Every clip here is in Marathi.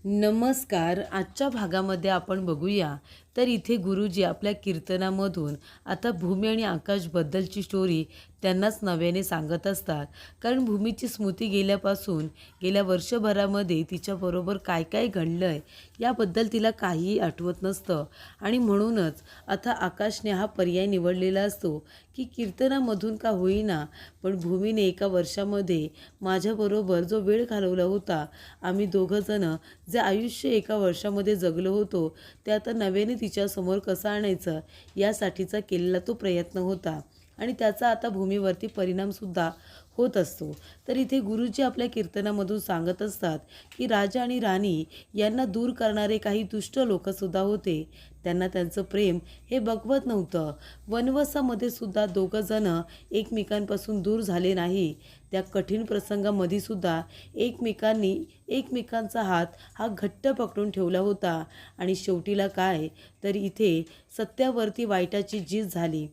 नमस्कार. आजच्या भागामध्ये आपण बघूया तर इथे गुरुजी आपल्या कीर्तनामधून आता भूमी आणि आकाशबद्दलची स्टोरी त्यांनाच नव्याने सांगत असतात. कारण भूमीची स्मृती गेल्यापासून गेल्या वर्षभरामध्ये तिच्याबरोबर काय काय घडलं आहे याबद्दल तिला काहीही आठवत नसतं. आणि म्हणूनच आता आकाशने हा पर्याय निवडलेला असतो की कीर्तनामधून का होईना पण भूमीने एका वर्षामध्ये माझ्याबरोबर जो वेळ घालवला होता, आम्ही दोघंजणं जे आयुष्य एका वर्षामध्ये जगलो होतो ते आता नव्याने तिच्यासमोर कसं आणायचं यासाठीचा केलेला तो प्रयत्न होता आणि त्याचा आता भूमीवरती परिणामसुद्धा होत असतो. तर इथे गुरुजी आपल्या कीर्तनामधून सांगत असतात की राजा आणि राणी यांना दूर करणारे काही दुष्ट लोकसुद्धा होते. त्यांना त्यांचं प्रेम हे बघवत नव्हतं. वनवासामध्ये सुद्धा दोघंजणं एकमेकांपासून दूर झाले नाही. त्या कठीण प्रसंगामध्ये सुद्धा एकमेकांनी एकमेकांचा हात हा घट्ट पकडून ठेवला होता. आणि शेवटीला काय तर इथे सत्यावरती वाईटाची जीत झाली.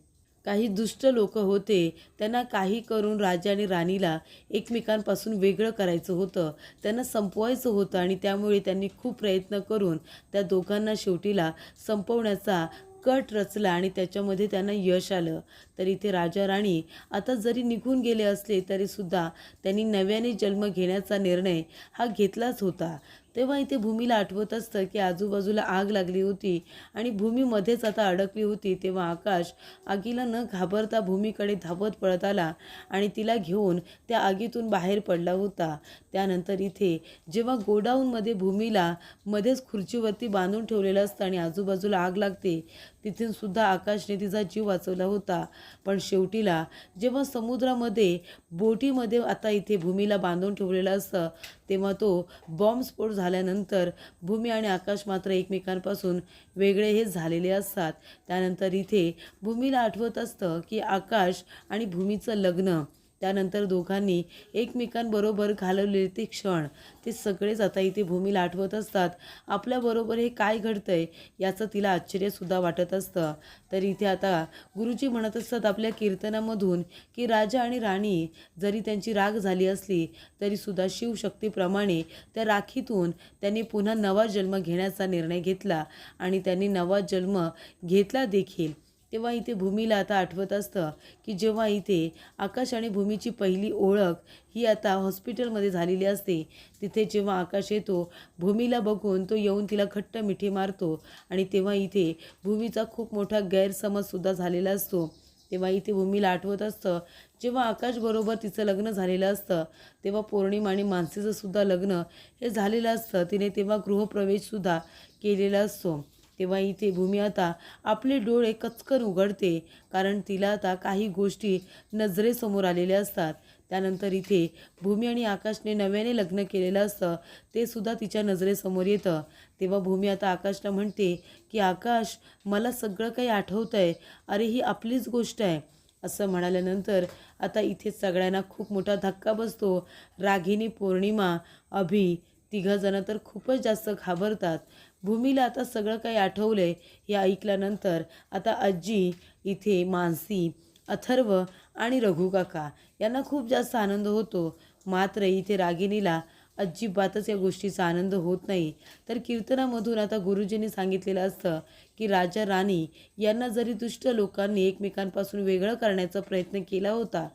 काही दुष्ट लोक होते, त्यांना काही करून राजा आणि राणीला एकमेकांपासून वेगळं करायचं होतं, त्यांना संपवायचं होतं. आणि त्यामुळे त्यांनी खूप प्रयत्न करून त्या दोघांना शेवटीला संपवण्याचा कट रचला आणि त्याच्यामध्ये त्यांना यश आलं. तर इथे राजा राणी आता जरी निघून गेले असले तरीसुद्धा त्यांनी नव्याने जन्म घेण्याचा निर्णय हा घेतलाच होता. तेव्हा इथे भूमीला आठवत असतं की आजूबाजूला आग लागली होती आणि भूमी मध्येच आता अडकली होती. तेव्हा आकाश आगीला न घाबरता भूमीकडे धावत पळत आला आणि तिला घेऊन त्या आगीतून बाहेर पडला होता. त्यानंतर इथे जेव्हा गोडाऊनमध्ये भूमीला मध्येच खुर्चीवरती बांधून ठेवलेलं असतं आणि आजूबाजूला आग लागते, तिथून सुद्धा आकाशने तिचा जीव वाचवला होता. पण शेवटीला जेव्हा समुद्रामध्ये बोटीमध्ये आता इथे भूमीला बांधून ठेवलेलं असतं तेव्हा तो बॉम्बस्फोट झाल्यानंतर भूमी आणि आकाश मात्र एकमेकांपासून वेगळे हे झालेले असतात. त्यानंतर इथे भूमीला आठवत असतं की आकाश आणि भूमीचं लग्न, त्यानंतर दोघांनी एकमेकांबरोबर घालवलेले ते क्षण, ते सगळेच आता इथे भूमीला आठवत असतात. आपल्याबरोबर हे काय घडतंय याचं तिला आश्चर्यसुद्धा वाटत असतं. तर इथे आता गुरुजी म्हणत असतात आपल्या कीर्तनामधून की राजा आणि राणी जरी त्यांची राग झाली असली तरीसुद्धा शिवशक्तीप्रमाणे त्या राखीतून त्यांनी पुन्हा नवा जन्म घेण्याचा निर्णय घेतला आणि त्यांनी नवा जन्म घेतला देखील. तेव्हा इथे भूमीला आता आठवत असतं की जेव्हा इथे आकाश आणि भूमीची पहिली ओळख ही आता हॉस्पिटलमध्ये झालेली असते, तिथे जेव्हा आकाश येतो भूमीला बघून तो येऊन तिला घट्ट मिठी मारतो आणि तेव्हा इथे भूमीचा खूप मोठा गैरसमजसुद्धा झालेला असतो. तेव्हा इथे भूमीला आठवत असतं जेव्हा आकाशबरोबर तिचं लग्न झालेलं असतं तेव्हा पौर्णिमा आणि मानसीचं सुद्धा लग्न हे झालेलं असतं. तिने तेव्हा गृहप्रवेशसुद्धा केलेला असतो. तेव्हा इथे भूमी आता आपले डोळे कचकन उघडते कारण तिला आता काही गोष्टी नजरेसमोर आलेल्या असतात. त्यानंतर इथे भूमी आणि आकाशने नव्याने लग्न केलेलं असतं ते सुद्धा तिच्या नजरेसमोर येतं. तेव्हा भूमी आता आकाशला म्हणते की आकाश, मला सगळं काही आठवतं आहे, अरे ही आपलीच गोष्ट आहे. असं म्हणाल्यानंतर आता इथे सगळ्यांना खूप मोठा धक्का बसतो. रागिनी, पौर्णिमा, अभि तिघंजणं तर खूपच जास्त घाबरतात. भूमीला आता सगळं काही आठवलं आहे हे ऐकल्यानंतर आता आजी, इथे मानसी, अथर्व आणि रघु काका यांना खूप जास्त आनंद होतो. मात्र इथे रागिनीला अजिबातच या गोष्टीचा आनंद होत नाही. तर कीर्तनामधून आता गुरुजींनी सांगितलेलं असतं की राजा राणी यांना जरी दुष्ट लोकांनी एकमेकांपासून वेगळं करण्याचा प्रयत्न केला होता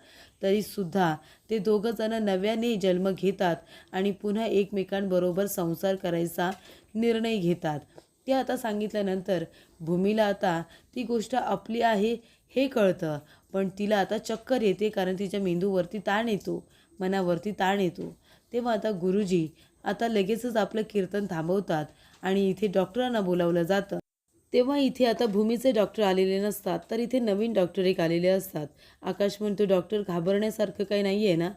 तरीसुद्धा ते दोघंजणं नव्याने जन्म घेतात आणि पुन्हा एकमेकांबरोबर संसार करायचा निर्णय घेतात. ते आता सांगितल्यानंतर भूमीला आता ती गोष्ट आपली आहे हे कळतं, पण तिला आता चक्कर येते कारण तिच्या मेंदूवरती ताण येतो, मनावरती ताण येतो. तेव्हा आता गुरुजी आता लगेचच आपलं कीर्तन थांबवतात आणि इथे डॉक्टरांना बोलावलं जातं. तेव्हा इथे आता भूमीचे डॉक्टर आलेले नसतात तर इथे नवीन डॉक्टर एक आलेले असतात. आकाश म्हणतो, डॉक्टर घाबरण्यासारखं काही नाही आहे ना?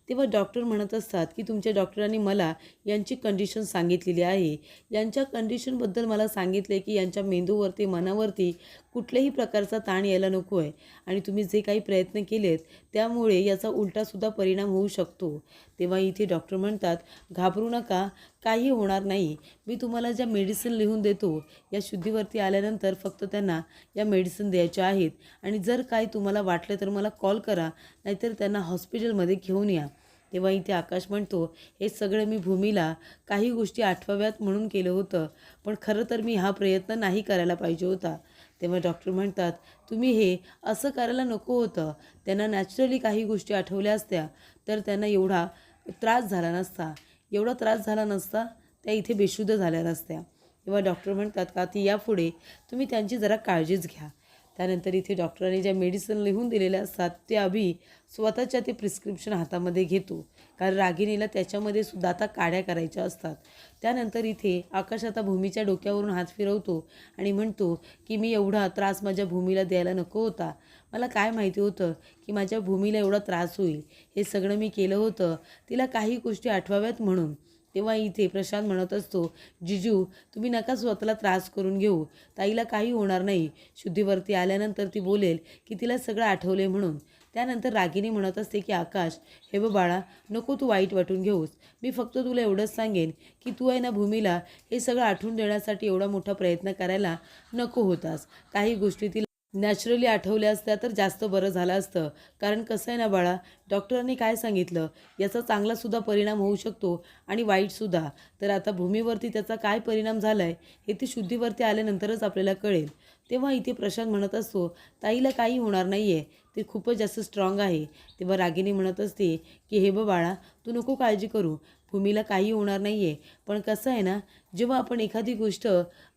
तेव्हा डॉक्टर म्हणत असतात की तुमच्या डॉक्टरांनी मला यांची कंडिशन सांगितलेली आहे. यांच्या कंडिशनबद्दल मला सांगितले की यांच्या मेंदूवरती, मनावरती कुठल्याही प्रकारचा ताण यायला नको आहे आणि तुम्ही जे काही प्रयत्न केलेत त्यामुळे याचा उलटासुद्धा परिणाम होऊ शकतो. तेव्हा इथे डॉक्टर म्हणतात, घाबरू नका, काही होणार नाही. मी तुम्हाला ज्या मेडिसिन लिहून देतो या शुद्धीवरती आल्यानंतर फक्त त्यांना या मेडिसिन द्यायच्या आहेत आणि जर काही तुम्हाला वाटलं तर मला कॉल करा, नाहीतर त्यांना हॉस्पिटलमध्ये घेऊन या. तेव्हा इथे आकाश म्हणतो, हे सगळं मी भूमीला काही गोष्टी आठवाव्यात म्हणून केलं होतं, पण खरं तर मी हा प्रयत्न नाही करायला पाहिजे होता. तेव्हा डॉक्टर म्हणतात, तुम्ही हे असं करायला नको होतं. त्यांना नॅचरली काही गोष्टी आठवल्या असत्या तर त्यांना एवढा त्रास झाला नसता. एवढा त्रास झाला नसता, त्या इथे बेशुद्ध झाल्या नसत्या. तेव्हा डॉक्टर म्हणतात का ती यापुढे तुम्ही त्यांची जरा काळजीच घ्या. त्यानंतर इथे डॉक्टरांनी ज्या मेडिसिन लिहून दिलेल्या असतात ते अभि स्वतःच्या ते प्रिस्क्रिप्शन हातामध्ये घेतो, कारण रागिणीला त्याच्यामध्ये सुद्धा आता काड्या करायच्या असतात. त्यानंतर इथे आकाश आता भूमीच्या डोक्यावरून हात फिरवतो आणि म्हणतो की मी एवढा त्रास माझ्या भूमीला द्यायला नको होता. मला काय माहिती होतं की माझ्या भूमीला एवढा त्रास होईल. हे सगळं मी केलं होतं तिला काही गोष्टी आठवाव्यात म्हणून. तेव्हा इथे प्रशांत म्हणत असतो, जिजू तुम्ही नका स्वतःला त्रास करून घेऊ, ताईला काही होणार नाही. शुद्धीवरती आल्यानंतर ती बोलेल की तिला सगळं आठवले म्हणून. त्यानंतर रागिनी म्हणत असते की आकाश हे बघ बाळा, नको तू वाईट वाटून घेऊस. मी फक्त तुला एवढंच सांगेन की तू आहे ना भूमीला हे सगळं आठवून देण्यासाठी एवढा मोठा प्रयत्न करायला नको होतास. काही गोष्टी तिला नॅचरली आठवल्या असत्या तर जास्त बरं झालं असतं. कारण कसं आहे ना बाळा, डॉक्टरांनी काय सांगितलं याचा चांगलासुद्धा परिणाम होऊ शकतो आणि वाईटसुद्धा. तर आता भूमीवरती त्याचा काय परिणाम झाला आहे हे ती शुद्धीवरती आल्यानंतरच आपल्याला कळेल. तेव्हा इथे प्रशांत म्हणत असतो, ताईला काही होणार नाही आहे, ते खूपच जास्त स्ट्रॉंग आहे. तेव्हा रागिनी म्हणत असते की हे बघ बाळा, तू नको काळजी करू, भूमीला काही होणार नाही आहे. पण कसं आहे ना, जेव्हा आपण एखादी गोष्ट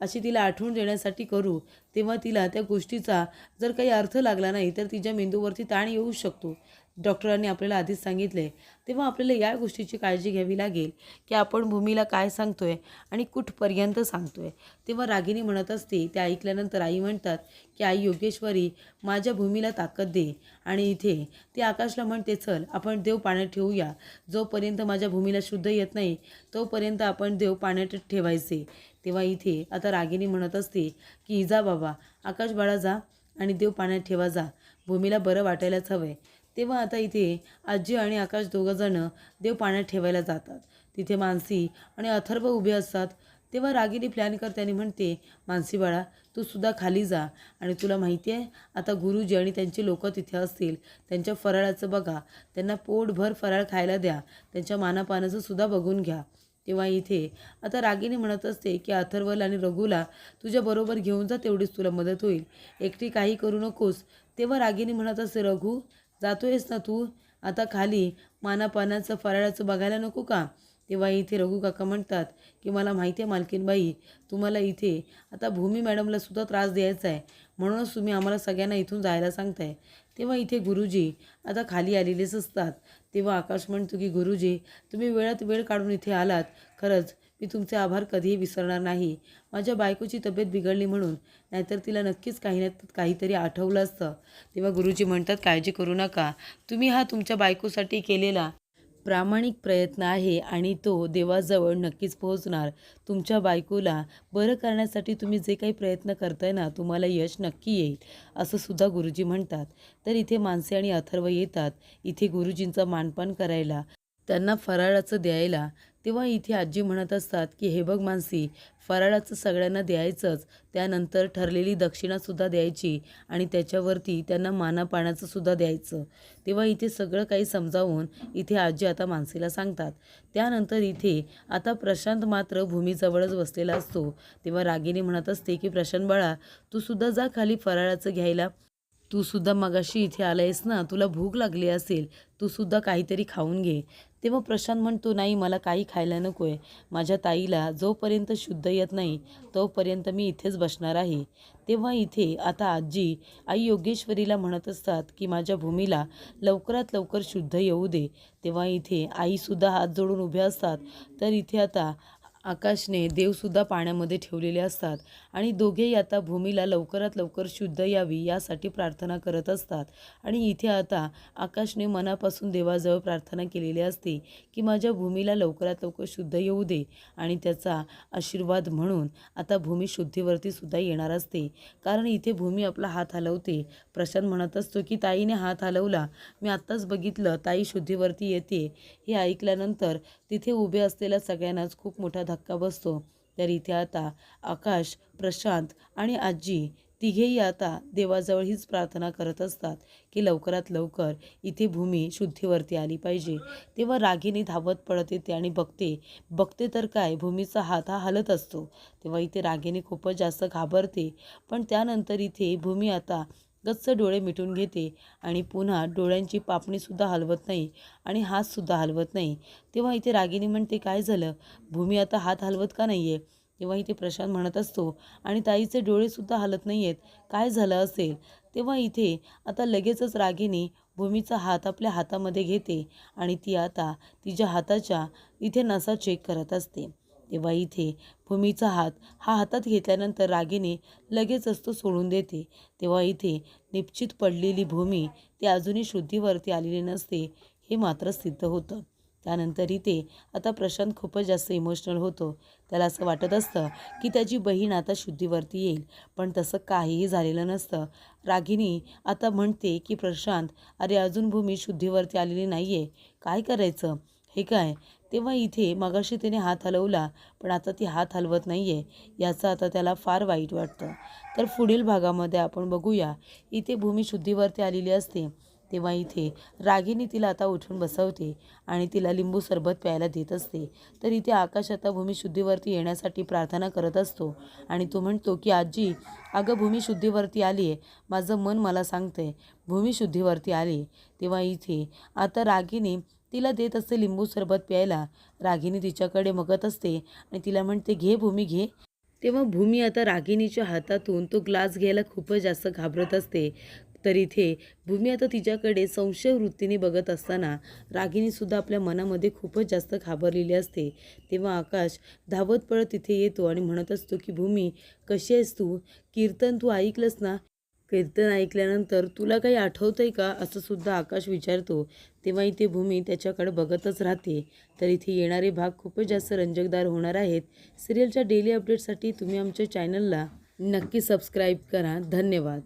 अशी तिला आठवून देण्यासाठी करू तेव्हा तिला त्या गोष्टीचा जर काही अर्थ लागला नाही तर तिच्या मेंदूवरती ताण येऊ शकतो. डॉक्टरांनी आपल्याला आधीच सांगितले. तेव्हा आपल्याला या गोष्टीची काळजी घ्यावी लागेल की आपण भूमीला काय सांगतोय आणि कुठपर्यंत सांगतोय. तेव्हा रागिनी म्हणत असते. ते ऐकल्यानंतर आई म्हणतात की आई योगेश्वरी, माझ्या भूमीला ताकद दे. आणि इथे ती आकाशला म्हणते, चल आपण देव पाण्यात ठेवूया. जोपर्यंत माझ्या भूमीला शुद्ध येत नाही तोपर्यंत आपण देव पाण्यात ठेवायचे. तेव्हा इथे आता रागिनी म्हणत असते की जा बाबा, आकाश बाळा जा आणि देव पाण्यात ठेवा जा, भूमीला बरं वाटायलाच हवं आहे. तेव्हा आता इथे आजी आणि आकाश दोघंजणं देव पाण्यात ठेवायला जातात. तिथे मानसी आणि अथर्व उभे असतात. तेव्हा रागिनी प्लॅन करते आणि म्हणते, मानसी बाळा तू सुद्धा खाली जा आणि तुला माहिती आहे आता गुरुजी आणि त्यांचे लोक तिथे असतील, त्यांच्या फराळाचं बघा, त्यांना पोटभर फराळ खायला द्या, त्यांच्या मानापानाचं सुद्धा बघून घ्या. तेव्हा इथे आता रागिनी म्हणत असते की अथर्वला आणि रघुला तुझ्याबरोबर घेऊन जा, तेवढीच तुला मदत होईल, एकटी काही करू नकोस. तेव्हा रागिनी म्हणत असते, रघु जातोयस ना तू आता खाली, मानापानाचं फराळाचं बघायला नको का? तेव्हा इथे रघु काका म्हणतात की मला माहिती आहे मालकीनबाई, तुम्हाला इथे आता भूमी मॅडमला सुद्धा त्रास द्यायचा आहे, म्हणूनच तुम्ही आम्हाला सगळ्यांना इथून जायला सांगताय. तेव्हा इथे गुरुजी आता खाली आलेलेच असतात. तेव्हा आकाश म्हणतो की गुरुजी तुम्ही वेळात वेळ काढून इथे आलात, खरंच मी तुमचे आभार कधीही विसरणार नाही. माझ्या बायकोची तब्येत बिघडली म्हणून, नाहीतर तिला नक्कीच काही ना काहीतरी आठवलं असतं. तेव्हा गुरुजी म्हणतात, काळजी करू नका, तुम्ही हा तुमच्या बायकोसाठी केलेला प्रामाणिक प्रयत्न आहे आणि तो देवाजवळ नक्कीच पोहोचणार. तुमच्या बायकोला बरं करण्यासाठी तुम्ही जे काही प्रयत्न करताय ना, तुम्हाला यश नक्की येईल, असं सुद्धा गुरुजी म्हणतात. तर इथे मानसी आणि अथर्व येतात इथे गुरुजींचा मानपान करायला, त्यांना फराळाचं द्यायला. तेव्हा इथे आजी म्हणत असतात की हे बघ मानसी, फराळाचं सगळ्यांना द्यायचंच, त्यानंतर ठरलेली दक्षिणासुद्धा द्यायची आणि त्याच्यावरती त्यांना मानापानाचं सुद्धा द्यायचं. तेव्हा इथे सगळं काही समजावून इथे आजी आता मानसीला सांगतात. त्यानंतर इथे आता प्रशांत मात्र भूमीजवळच बसलेला असतो. तेव्हा रागिनी म्हणत असते की प्रशांत बाळा तू सुद्धा जा खाली फराळाचं घ्यायला, तू सुद्धा मगाशी इथे आलायस ना, तुला भूक लागली असेल, तू सुद्धा काहीतरी खाऊन घे. तेव्हा प्रशांत म्हणतो, नाही मला काही खायला नको आहे, माझ्या ताईला जोपर्यंत शुद्ध येत नाही तोपर्यंत मी इथेच बसणार आहे. तेव्हा इथे आता आजी आई योगेश्वरीला म्हणत असतात की माझ्या भूमीला लवकरात लवकर शुद्ध येऊ दे. तेव्हा इथे आईसुद्धा हात जोडून उभे असतात. तर इथे आता आकाशने देवसुद्धा पाण्यामध्ये ठेवलेले असतात आणि दोघेही आता भूमीला लवकरात लवकर शुद्ध यावी यासाठी प्रार्थना करत असतात. आणि इथे आता आकाशने मनापासून देवाजवळ प्रार्थना केलेली असते की माझ्या भूमीला लवकरात लवकर शुद्ध येऊ दे आणि त्याचा आशीर्वाद म्हणून आता भूमी शुद्धीवरती सुद्धा येणार असते. कारण इथे भूमी आपला हात हलवते. प्रशांत म्हणत असतो की ताईने हात हलवला, मी आत्ताच बघितलं, ताई शुद्धीवरती येते. हे ऐकल्यानंतर तिथे उभे असलेल्या सगळ्यांनाच खूप मोठा धक्का बसतो. तर इथे आता आकाश, प्रशांत आणि आजी तिघेही आता देवाजवळ हीच प्रार्थना करत असतात की लवकरात लवकर इथे भूमी शुद्धीवरती आली पाहिजे. तेव्हा रागिनी धावत पळत येते आणि बघते तर काय, भूमीचा हात हा हलत असतो. तेव्हा इथे रागिनी खूपच जास्त घाबरते. पण त्यानंतर इथे भूमी आता गच्च डोळे मिटून घेते आणि पुन्हा डोळ्यांची पापणीसुद्धा हलवत नाही आणि हातसुद्धा हलवत नाही. तेव्हा इथे रागिनी म्हणते, काय झालं, भूमी आता हात हलवत का नाही आहे? तेव्हा इथे प्रशांत म्हणत असतो, आणि ताईचे डोळेसुद्धा हलत नाही आहेत, काय झालं असेल? तेव्हा इथे आता लगेचच रागिनी भूमीचा हात आपल्या हातामध्ये घेते आणि ती आता तिच्या हाताच्या इथे नसा चेक करत असते. तेव्हा इथे भूमीचा हात हा हातात घेतल्यानंतर रागिनी लगेचच तो सोडून देते. तेव्हा इथे निश्चित पडलेली भूमी ती अजूनही शुद्धीवरती आलेली नसते हे मात्र सिद्ध होतं. त्यानंतर इथे आता प्रशांत खूपच जास्त इमोशनल होतो. त्याला असं वाटत असतं की त्याची बहीण आता शुद्धीवरती येईल, पण तसं काहीही झालेलं नसतं. रागिनी आता म्हणते की प्रशांत, अरे अजून भूमी शुद्धीवरती आलेली नाही आहे, काय करायचं, हे काय? तेव्हा इथे मगाशी तिने हात हलवला, पण आता ती हात हलवत नाही आहे, याचं आता त्याला फार वाईट वाटतं. तर पुढील भागामध्ये आपण बघूया, इथे भूमी शुद्धीवरती आलेली असते. तेव्हा इथे रागिनी तिला आता उठून बसवते आणि तिला लिंबू सरबत प्यायला देत असते. तर इथे आकाश आता भूमी शुद्धीवरती येण्यासाठी प्रार्थना करत असतो आणि तो म्हणतो की आजी, अगं भूमी शुद्धीवरती आली आहे, माझं मन मला सांगतंय भूमी शुद्धीवरती आली. तेव्हा इथे आता रागिनी तिला देत असते लिंबू सरबत प्यायला. रागिनी तिच्याकडे बघत असते आणि तिला म्हणते, घे भूमी घे. तेव्हा भूमी आता रागिनीच्या हातातून तो ग्लास घ्यायला खूपच जास्त घाबरत असते. तर इथे भूमी आता तिच्याकडे संशय वृत्तीने बघत असताना रागिनीसुद्धा आपल्या मनामध्ये खूपच जास्त घाबरलेली असते. तेव्हा आकाश धावत पळत तिथे येतो आणि म्हणत असतो की भूमी, कशी आहेस तू? कीर्तन तू ऐकलंस ना? कीर्तन ऐकल्यानंतर तुला काही आठवतंय का, असं सुद्धा आकाश विचारतो. तेव्हा इथे भूमी त्याच्याकडे बघतच राहते. तर इथे येणारे भाग खूपच जास्त रंजकदार होणार आहेत. सिरियलच्या डेली अपडेटसाठी तुम्ही आमच्या चॅनलला नक्की सबस्क्राईब करा. धन्यवाद.